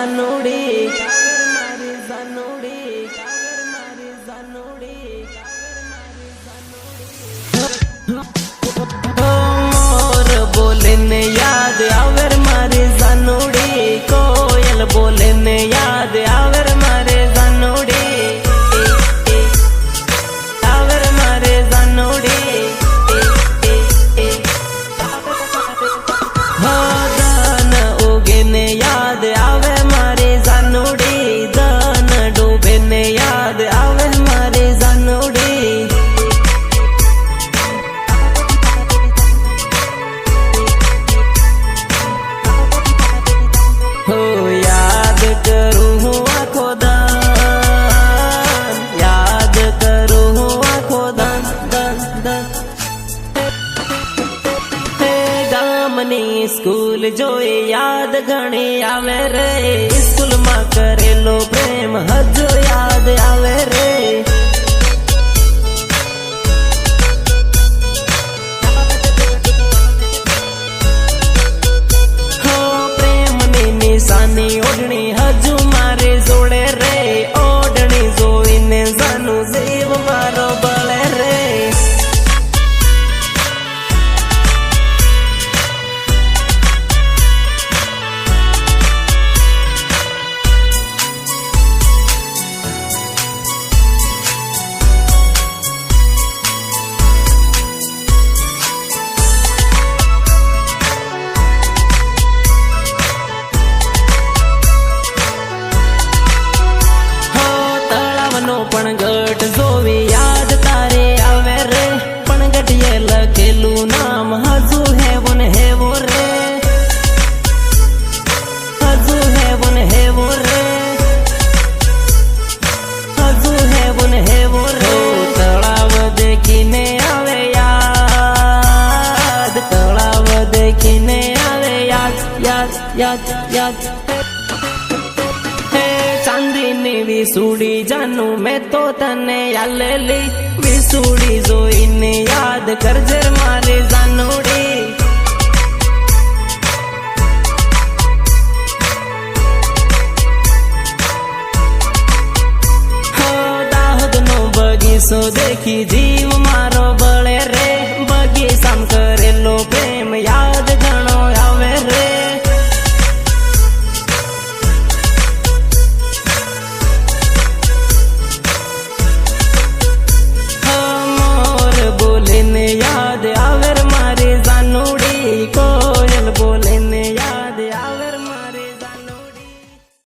જાનુડી મોર બોલે ને યાદ આવે મારી જાનુડી કોયલ બોલે ને યાદ આવે મારે જાનુડી આવે મારે જાનુડી ધન ઉગે ને યાદ આવે મારી જાનુડી ધન ડૂબે ને યાદ આવે મારી જાનુડી करूँ हूँ आँखों दान याद करूँ हूँ आँखों दान दान दान गामनी स्कूल जोई याद घणी आवे रे स्कूल में करेलो प्रेम हजो याद आवे रे हो प्रेम नी निशानी ओढ़नी हजू मारे जोड़े रे ओढ़नी जोईने जानू जीव मारो बळे रे पण गट जोवी याद तारे आवे रे पण गटिये लखेलू नाम हजू है वो रे हजू है वो रे हजू है वो रे तलाव देखीने आवे याद तलाव देखीने आवे याद याद याद याद चांदीनी विसूड़ी जानू मैं तो तने यालेली विसूड़ी जोईने याद करजे मारे जानूड़ी हो दाहोद नो बगीचो देखी जीव मारो